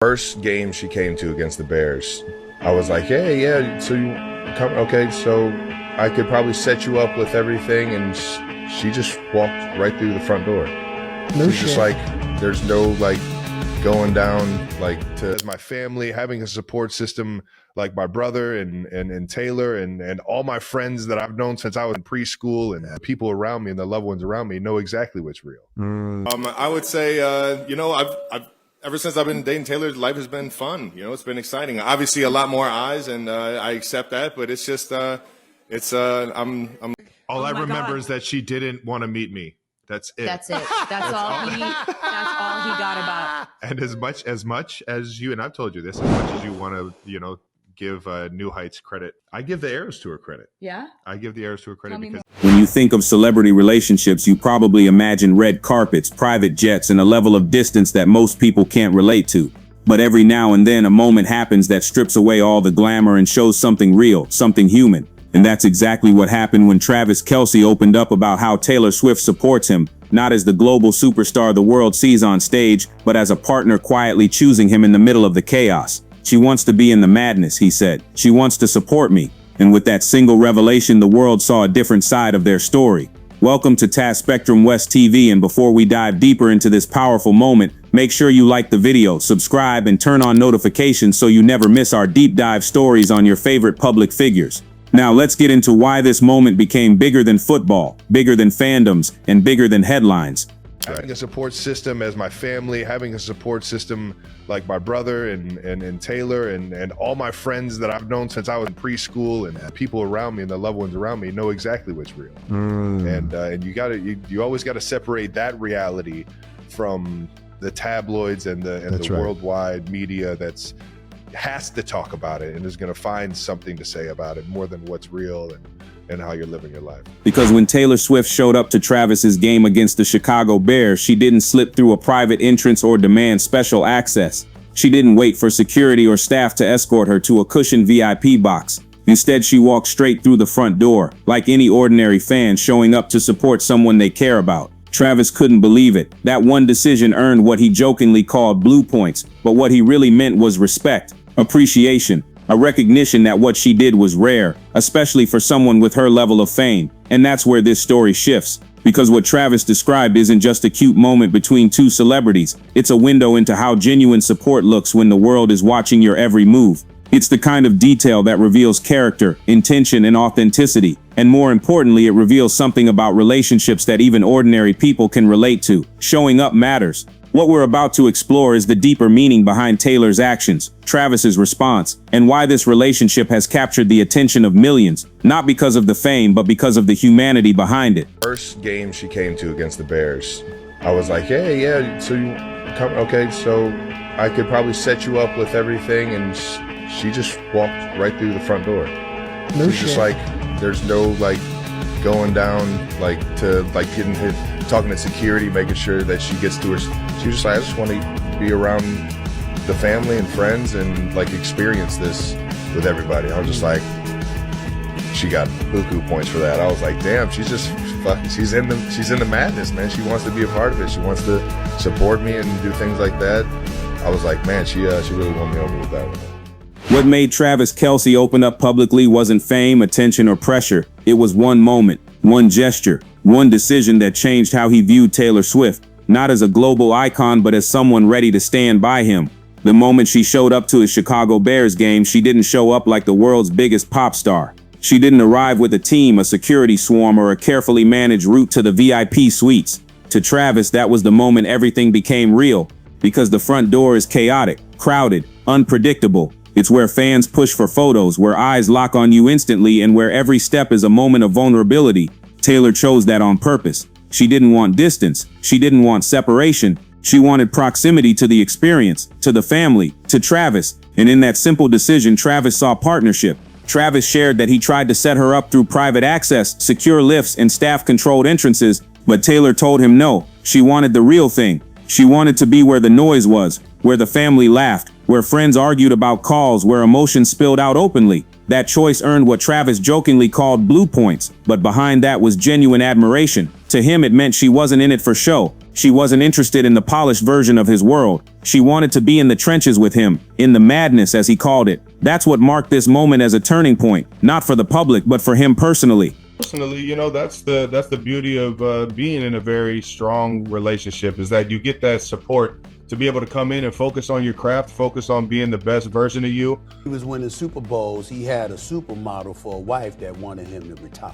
First game she came to against the Bears, I was like, hey, yeah, so you come, okay, so I could probably set you up with everything, and she just walked right through the front door. No She's shit. just like, there's no like going down like to my family, having a support system like my brother and Taylor and all my friends that I've known since I was in preschool, and the people around me and the loved ones around me know exactly what's real. I would say, I've ever since I've been dating Taylor, life has been fun. It's been exciting. Obviously, a lot more eyes, and I accept that. But it's just, I'm. All I remember is that she didn't want to meet me. That's it. That's it. That's all he got about. And as much as you, and I've told you this, as much as you want to, give New Heights credit, I give the heirs to her credit. Yeah. I give the heirs to her credit because When you think of celebrity relationships, you probably imagine red carpets, private jets, and a level of distance that most people can't relate to. But every now and then a moment happens that strips away all the glamour and shows something real, something human. And that's exactly what happened when Travis Kelce opened up about how Taylor Swift supports him, not as the global superstar the world sees on stage, but as a partner quietly choosing him in the middle of the chaos. She wants to be in the madness, he said. She wants to support me. And with that single revelation, the world saw a different side of their story. Welcome to Taspectrum West TV, and before we dive deeper into this powerful moment, make sure you like the video, subscribe, and turn on notifications so you never miss our deep dive stories on your favorite public figures. Now let's get into why this moment became bigger than football, bigger than fandoms, and bigger than headlines. Having a support system as my family, having a support system like my brother and Taylor and all my friends that I've known since I was in preschool, and the people around me and the loved ones around me know exactly what's real. And you always gotta separate that reality from the tabloids and the worldwide media that's has to talk about it and is going to find something to say about it more than what's real and how you're living your life. Because when Taylor Swift showed up to Travis's game against the Chicago Bears, she didn't slip through a private entrance or demand special access. She didn't wait for security or staff to escort her to a cushioned VIP box. Instead, she walked straight through the front door, like any ordinary fan showing up to support someone they care about. Travis couldn't believe it. That one decision earned what he jokingly called blue points, but what he really meant was respect, appreciation, a recognition that what she did was rare, especially for someone with her level of fame. And that's where this story shifts. Because what Travis described isn't just a cute moment between two celebrities, it's a window into how genuine support looks when the world is watching your every move. It's the kind of detail that reveals character, intention, and authenticity. And more importantly, it reveals something about relationships that even ordinary people can relate to. Showing up matters. What we're about to explore is the deeper meaning behind Taylor's actions, Travis's response, and why this relationship has captured the attention of millions, not because of the fame, but because of the humanity behind it. First game she came to against the Bears, I was like, hey, yeah, so you come, okay, so I could probably set you up with everything, and she just walked right through the front door. No She's shit. just like, there's no like going down like to like getting hit, talking to security, making sure that she gets to her. She was just like, I just want to be around the family and friends and like experience this with everybody. I was just like, she got buku points for that. I was like, damn, she's just fucking, she's in the madness, man. She wants to be a part of it. She wants to support me and do things like that. I was like, man, she really won me over with that one. What made Travis Kelce open up publicly wasn't fame, attention, or pressure. It was one moment, one gesture, one decision that changed how he viewed Taylor Swift, not as a global icon, but as someone ready to stand by him. The moment she showed up to his Chicago Bears game, she didn't show up like the world's biggest pop star. She didn't arrive with a team, a security swarm, or a carefully managed route to the VIP suites. To Travis, that was the moment everything became real, because the front door is chaotic, crowded, unpredictable. It's where fans push for photos, where eyes lock on you instantly, and where every step is a moment of vulnerability. Taylor chose that on purpose. She didn't want distance. She didn't want separation. She wanted proximity to the experience, to the family, to Travis. And in that simple decision, Travis saw partnership. Travis shared that he tried to set her up through private access, secure lifts, and staff-controlled entrances, but Taylor told him no. She wanted the real thing. She wanted to be where the noise was, where the family laughed, where friends argued about calls, where emotions spilled out openly. That choice earned what Travis jokingly called blue points, but behind that was genuine admiration. To him, it meant she wasn't in it for show. She wasn't interested in the polished version of his world. She wanted to be in the trenches with him, in the madness as he called it. That's what marked this moment as a turning point, not for the public, but for him personally. Personally, you know, that's the beauty of being in a very strong relationship, is that you get that support to be able to come in and focus on your craft, focus on being the best version of you. He was winning Super Bowls. He had a supermodel for a wife that wanted him to retire.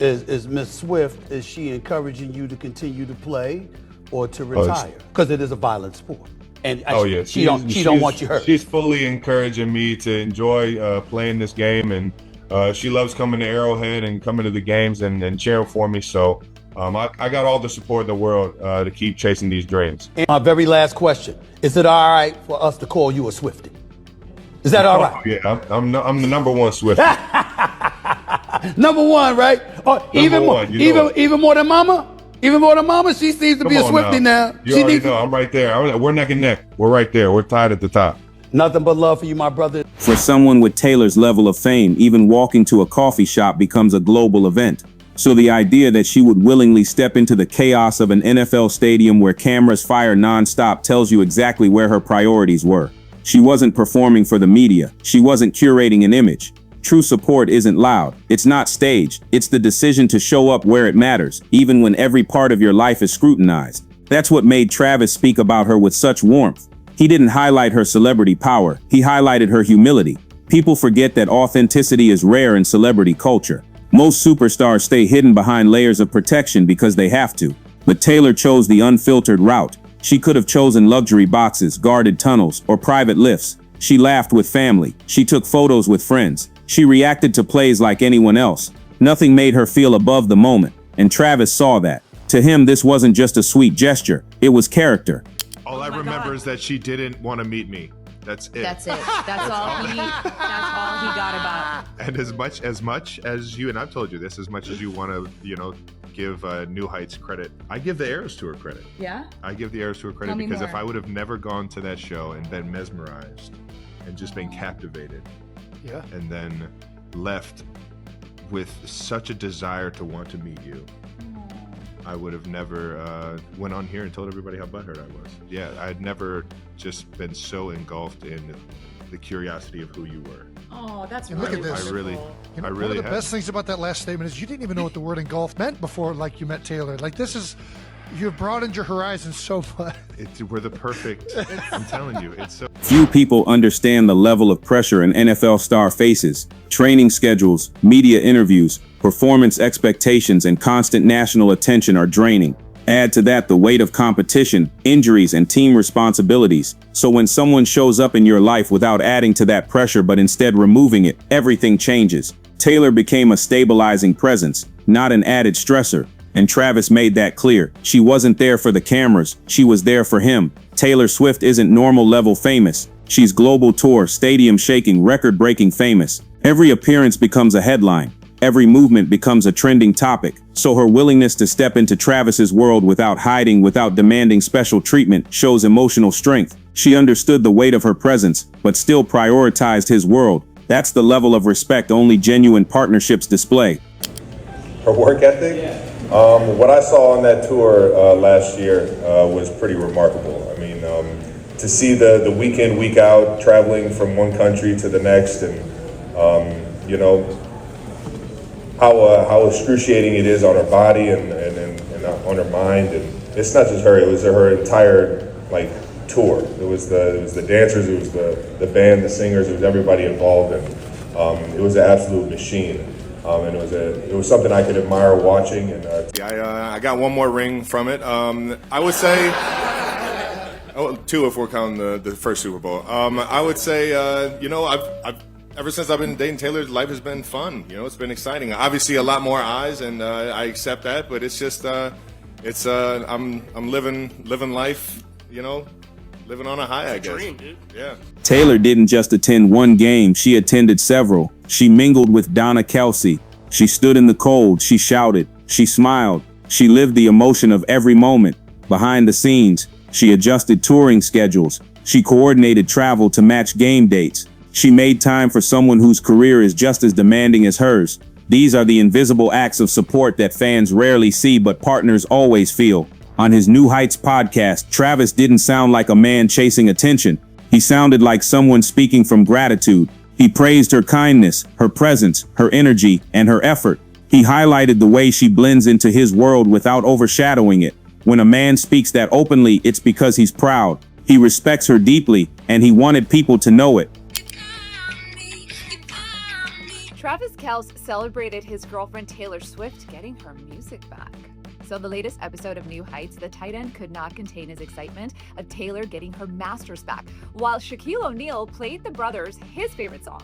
Is Miss Swift, is she encouraging you to continue to play or to retire? Because it is a violent sport. And she don't want you hurt. She's fully encouraging me to enjoy playing this game, and she loves coming to Arrowhead and coming to the games and cheering for me. So I got all the support in the world to keep chasing these dreams. And my very last question, is it all right for us to call you a Swiftie? Is that all right? Yeah, I'm the number one Swift. Number one, right? Oh, even more than Mama? Even more than Mama? She seems to be a Swiftie now. You already know, I'm right there. We're neck and neck. We're right there. We're tied at the top. Nothing but love for you, my brother. For someone with Taylor's level of fame, even walking to a coffee shop becomes a global event. So the idea that she would willingly step into the chaos of an NFL stadium where cameras fire nonstop tells you exactly where her priorities were. She wasn't performing for the media. She wasn't curating an image. True support isn't loud. It's not staged. It's the decision to show up where it matters, even when every part of your life is scrutinized. That's what made Travis speak about her with such warmth. He didn't highlight her celebrity power. He highlighted her humility. People forget that authenticity is rare in celebrity culture. Most superstars stay hidden behind layers of protection because they have to. But Taylor chose the unfiltered route. She could have chosen luxury boxes, guarded tunnels, or private lifts. She laughed with family. She took photos with friends. She reacted to plays like anyone else. Nothing made her feel above the moment, and Travis saw that. To him, this wasn't just a sweet gesture. It was character. All I remember is that she didn't want to meet me. That's it. That's it. That's all he got about. And as much as you, and I've told you this, as much as you want to, give New Heights credit, I give the Arrows to her credit. Yeah? I give the Arrows to her credit Tell me because more. if I would have never gone to that show and been mesmerized and just been captivated, and then left with such a desire to want to meet you, I would have never went on here and told everybody how butthurt I was. Yeah, I'd never just been so engulfed in the curiosity of who you were. Oh, that's And really look at this. I really One of the have. best things about that last statement is you didn't even know what the word engulf meant before, like you met Taylor. Like you've broadened your horizons so much. We're the perfect. I'm telling you, it's so. Few people understand the level of pressure an NFL star faces. Training schedules, media interviews, performance expectations, and constant national attention are draining. Add to that the weight of competition, injuries, and team responsibilities. So when someone shows up in your life without adding to that pressure but instead removing it, everything changes. Taylor became a stabilizing presence, not an added stressor. And Travis made that clear. She wasn't there for the cameras. She was there for him. Taylor Swift isn't normal level famous. She's global tour, stadium shaking, record breaking famous. Every appearance becomes a headline. Every movement becomes a trending topic. So her willingness to step into Travis's world without hiding, without demanding special treatment, shows emotional strength. She understood the weight of her presence, but still prioritized his world. That's the level of respect only genuine partnerships display. Her work ethic? What I saw on that tour last year was pretty remarkable. I mean, to see the week in, week out, traveling from one country to the next, and how excruciating it is on her body and on her mind. And it's not just her; it was her entire tour. It was the dancers, it was the band, the singers, it was everybody involved, and it was an absolute machine. And it was something I could admire watching. And I got one more ring from it. I would say, two if we're counting the first Super Bowl. I would say, I've ever since I've been dating Taylor, life has been fun. It's been exciting. Obviously, a lot more eyes, and I accept that. But it's just, I'm living life, living on a high, I guess. Dream, dude. Yeah. Taylor didn't just attend one game, she attended several. She mingled with Donna Kelce. She stood in the cold, she shouted, she smiled. She lived the emotion of every moment. Behind the scenes, she adjusted touring schedules. She coordinated travel to match game dates. She made time for someone whose career is just as demanding as hers. These are the invisible acts of support that fans rarely see but partners always feel. On his New Heights podcast, Travis didn't sound like a man chasing attention. He sounded like someone speaking from gratitude. He praised her kindness, her presence, her energy, and her effort. He highlighted the way she blends into his world without overshadowing it. When a man speaks that openly, it's because he's proud. He respects her deeply, and he wanted people to know it. Travis Kelce celebrated his girlfriend Taylor Swift getting her music back. So the latest episode of New Heights, the tight end could not contain his excitement of Taylor getting her masters back, while Shaquille O'Neal played the brothers his favorite song.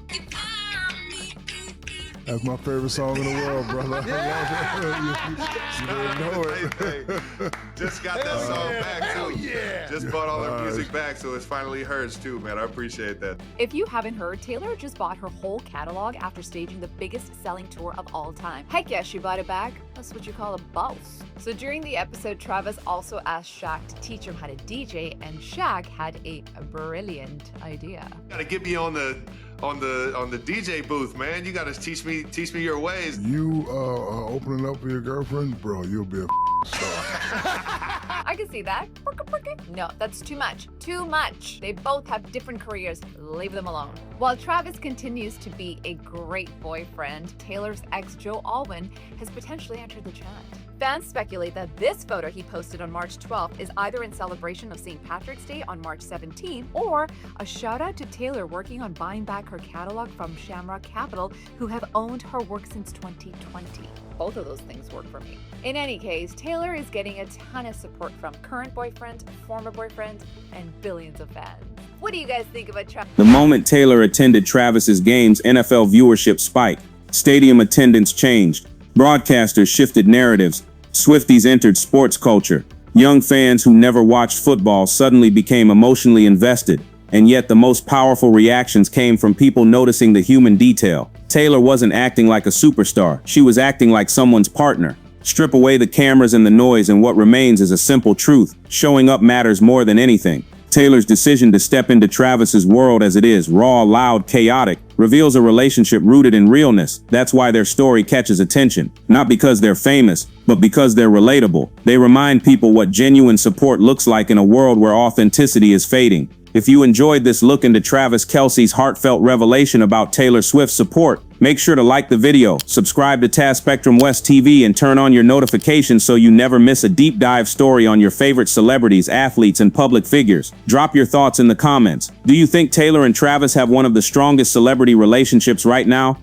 That's my favorite song in the world, brother. You didn't know it. Just got that song back, too. Yeah. Just bought all her music back, so it's finally hers, too, man. I appreciate that. If you haven't heard, Taylor just bought her whole catalog after staging the biggest selling tour of all time. Heck yeah, she bought it back. That's what you call a boss. So during the episode, Travis also asked Shaq to teach him how to DJ, and Shaq had a brilliant idea. You gotta get me on the DJ booth, man. You gotta teach me your ways. You opening up for your girlfriend, bro, you'll be a star. I can see that. No, that's too much. Too much. They both have different careers. Leave them alone. While Travis continues to be a great boyfriend, Taylor's ex Joe Alwyn has potentially entered the chat. Fans speculate that this photo he posted on March 12th is either in celebration of St. Patrick's Day on March 17th or a shout out to Taylor working on buying back her catalog from Shamrock Capital, who have owned her work since 2020. Both of those things work for me. In any case, Taylor is getting a ton of support from current boyfriend, former boyfriend, and billions of fans. What do you guys think about Travis? The moment Taylor attended Travis's games, NFL viewership spiked. Stadium attendance changed. Broadcasters shifted narratives. Swifties entered sports culture. Young fans who never watched football suddenly became emotionally invested. And yet the most powerful reactions came from people noticing the human detail. Taylor wasn't acting like a superstar. She was acting like someone's partner. Strip away the cameras and the noise, and what remains is a simple truth. Showing up matters more than anything. Taylor's decision to step into Travis's world as it is, raw, loud, chaotic, reveals a relationship rooted in realness. That's why their story catches attention. Not because they're famous, but because they're relatable. They remind people what genuine support looks like in a world where authenticity is fading. If you enjoyed this look into Travis Kelce's heartfelt revelation about Taylor Swift's support, make sure to like the video, subscribe to Taspectrum West TV, and turn on your notifications so you never miss a deep dive story on your favorite celebrities, athletes, and public figures. Drop your thoughts in the comments. Do you think Taylor and Travis have one of the strongest celebrity relationships right now?